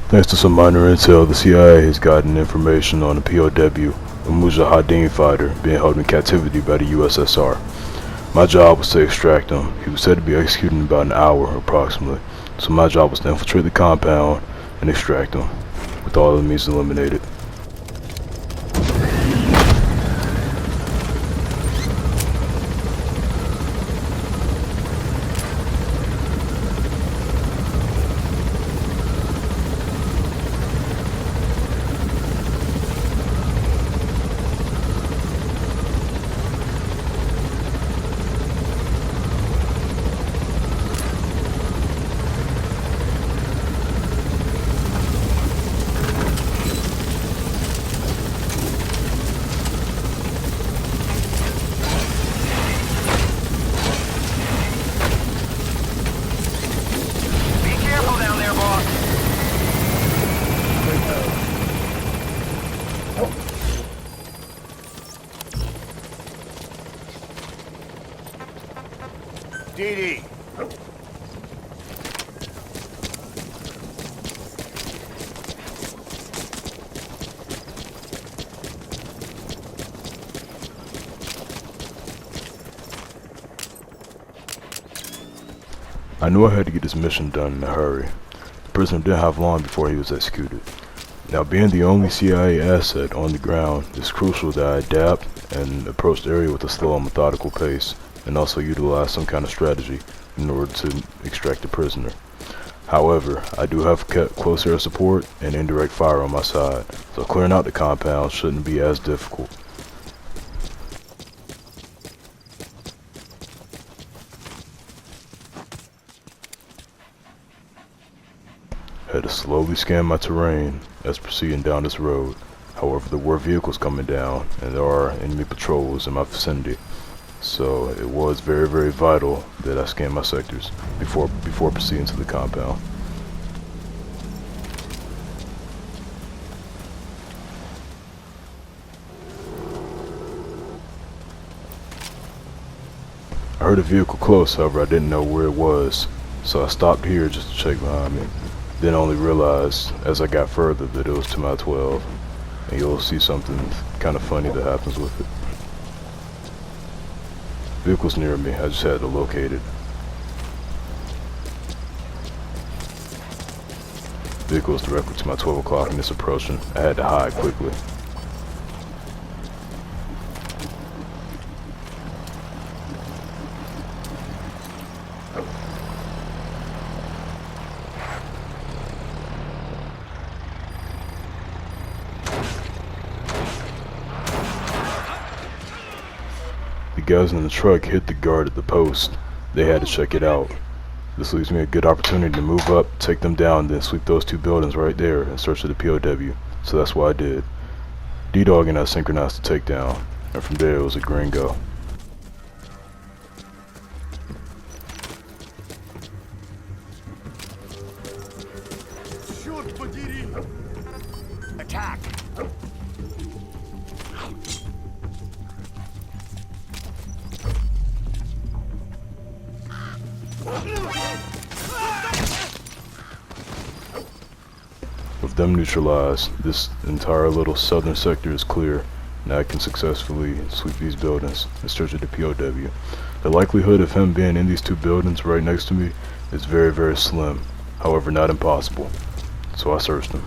Thanks to some minor intel, the CIA has gotten information on a POW, a Mujahadeen fighter, being held in captivity by the USSR. My job was to extract him. He was said to be executed in about an hour, approximately. So my job was to infiltrate the compound and extract him, with all enemies eliminated. DD. I knew I had to get this mission done in a hurry. The prisoner didn't have long before he was executed. Now, being the only CIA asset on the ground, it's crucial that I adapt and approach the area with a slow and methodical pace, and also utilize some kind of strategy in order to extract the prisoner. However, I do have close air support and indirect fire on my side, so clearing out the compound shouldn't be as difficult. Had to slowly scan my terrain as proceeding down this road. However, there were vehicles coming down, and there are enemy patrols in my vicinity. So it was very, very vital that I scan my sectors before proceeding to the compound. I heard a vehicle close, however I didn't know where it was, so I stopped here just to check behind me. Then only realized as I got further that it was to my 12, and you'll see something kind of funny that happens with it. Vehicle's near me, I just had to locate it. Vehicle's directly to my 12 o'clock and it's approaching. I had to hide quickly. The guys in the truck hit the guard at the post. They had to check it out. This leaves me a good opportunity to move up, take them down, then sweep those two buildings right there and search for the POW. So that's what I did. D-Dog and I synchronized the takedown, and from there it was a green go. Attack. With them neutralized, this entire little southern sector is clear. Now I can successfully sweep these buildings and search at the POW. The likelihood of him being in these two buildings right next to me is very, very slim. However, not impossible. So I searched him.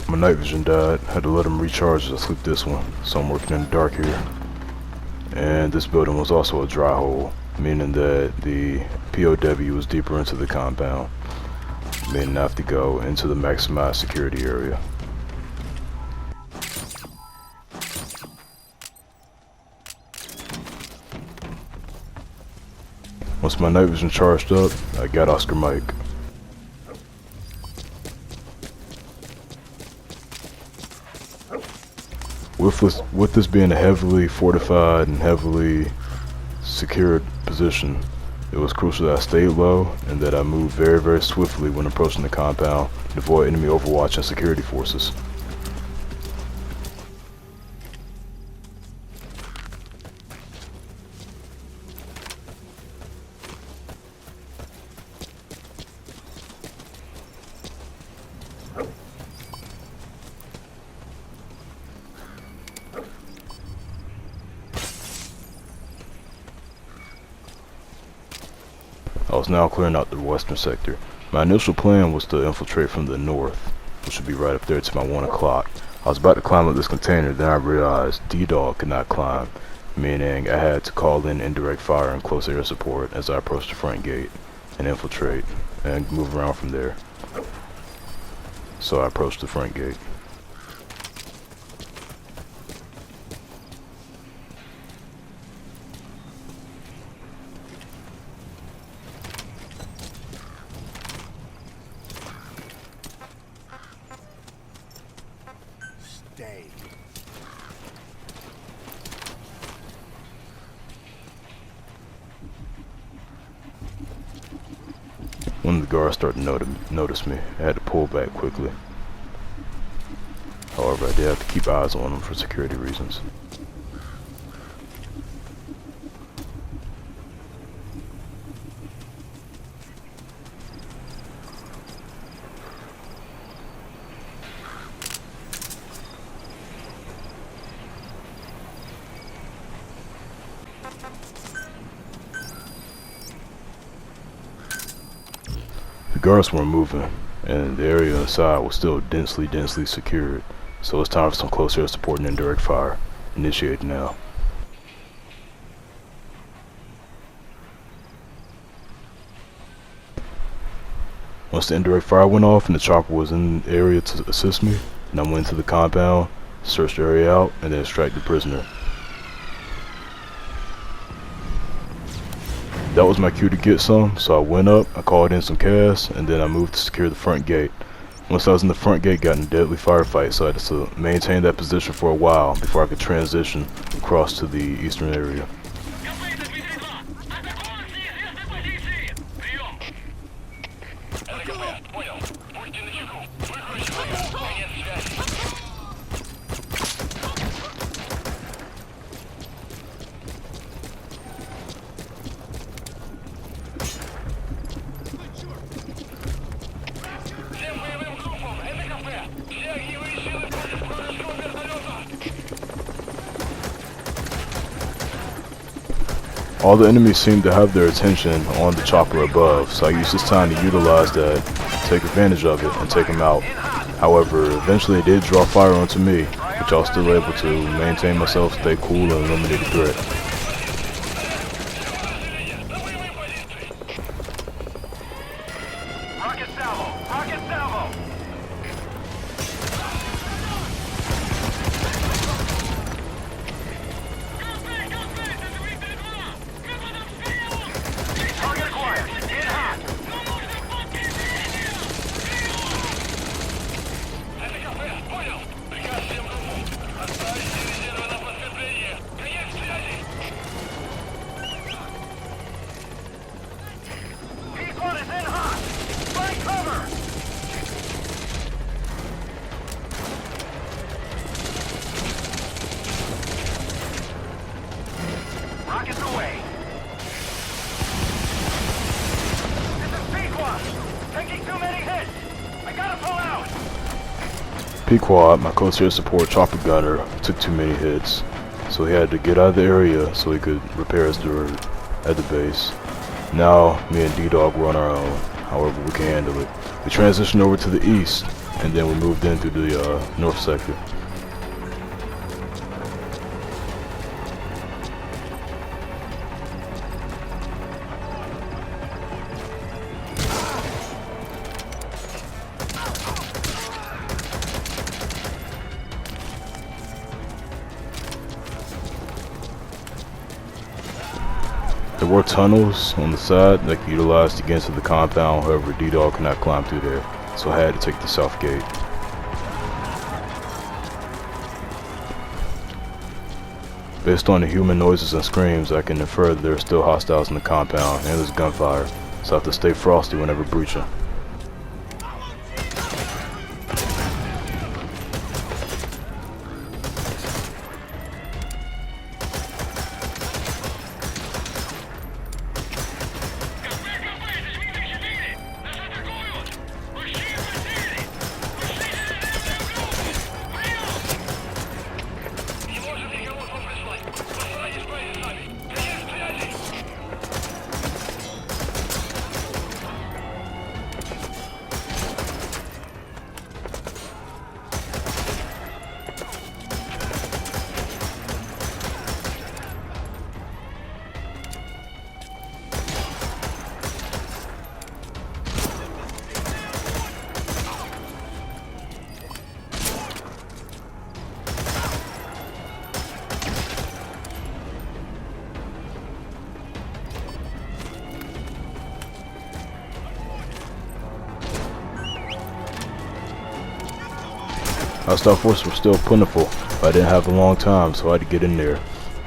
My night vision died, had to let him recharge as I sweep this one, so I'm working in the dark here. And this building was also a dry hole, meaning that the POW was deeper into the compound, meaning I have to go into the maximized security area. Once my night vision charged up, I got Oscar Mike. With this being a heavily fortified and heavily secured position, it was crucial that I stayed low and that I moved very, very swiftly when approaching the compound to avoid enemy overwatch and security forces. I was now clearing out the western sector. My initial plan was to infiltrate from the north, which would be right up there to my 1 o'clock. I was about to climb up this container, then I realized D-Dog could not climb, meaning I had to call in indirect fire and close air support as I approached the front gate and infiltrate and move around from there. So I approached the front gate. One of the guards started to notice me. I had to pull back quickly. However, I did have to keep eyes on them for security reasons. The guards weren't moving, and the area inside was still densely secured, so it's time for some close air support and indirect fire. Initiate now. Once the indirect fire went off and the chopper was in the area to assist me, and I went into the compound, searched the area out, and then extract the prisoner. That was my cue to get some, so I went up, I called in some cash, and then I moved to secure the front gate. Once I was in the front gate, got in a deadly firefight, so I had to maintain that position for a while before I could transition across to the eastern area. All the enemies seemed to have their attention on the chopper above, so I used this time to utilize that, take advantage of it, and take them out. However, eventually they did draw fire onto me, which I was still able to maintain myself, stay cool, and eliminate the threat. Pequod, my close air support chopper gunner, took too many hits, so he had to get out of the area so he could repair his dirt at the base. Now, me and D-Dog were on our own, however we can handle it. We transitioned over to the east, and then we moved in through the north sector. There were tunnels on the side that could utilize to get into the compound, however D-Dog could not climb through there, so I had to take the south gate. Based on the human noises and screams, I can infer that there are still hostiles in the compound and there's gunfire, so I have to stay frosty whenever breaching. Hostile forces were still plentiful, but I didn't have a long time, so I had to get in there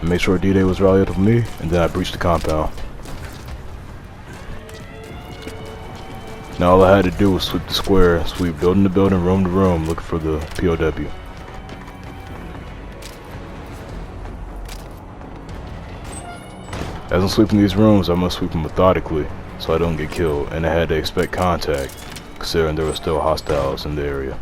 and make sure D-Day was rallied up with me, and then I breached the compound. Now all I had to do was sweep the square, sweep building to building, room to room, looking for the POW. As I'm sweeping these rooms, I must sweep them methodically, so I don't get killed, and I had to expect contact, considering there were still hostiles in the area.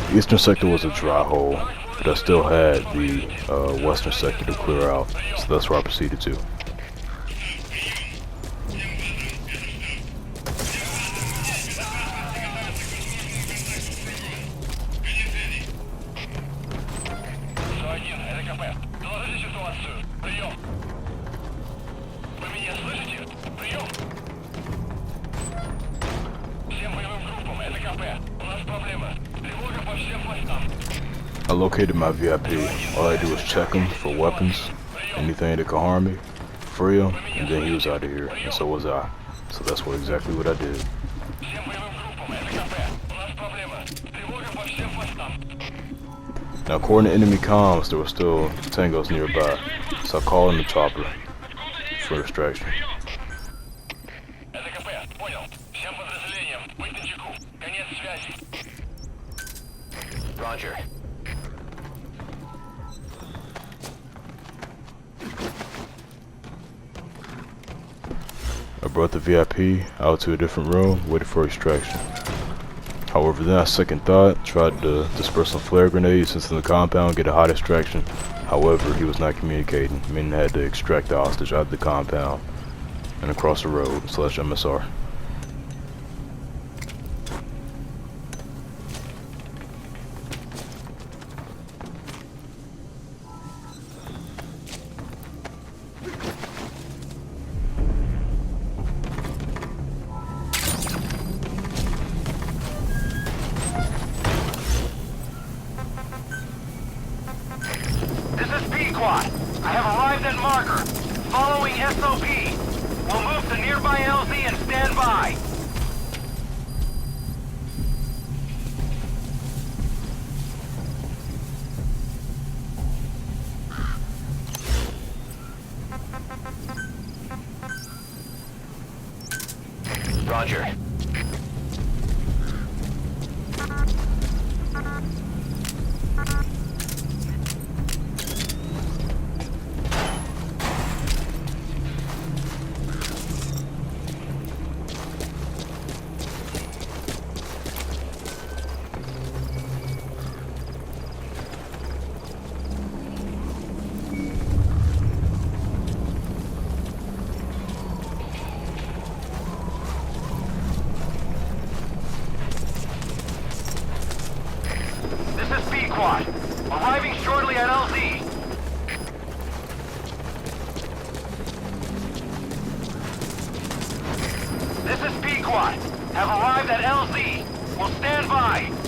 The eastern sector was a dry hole, but I still had the western sector to clear out, so that's where I proceeded to. I located my VIP. All I do is check him for weapons, anything that could harm me, free him, and then he was out of here, and so was I. So that's exactly what I did. Now according to enemy comms, there were still tangos nearby, so I called in the chopper for distraction. Roger. I brought the VIP out to a different room, waited for extraction. However, then I second thought, tried to disperse some flare grenades into the compound, get a hot extraction. However, he was not communicating, meaning I had to extract the hostage out of the compound and across the road / MSR. I have arrived at marker. Following SOP. We'll move to nearby LZ and stand by. Roger. squad have arrived at LZ. Will stand by.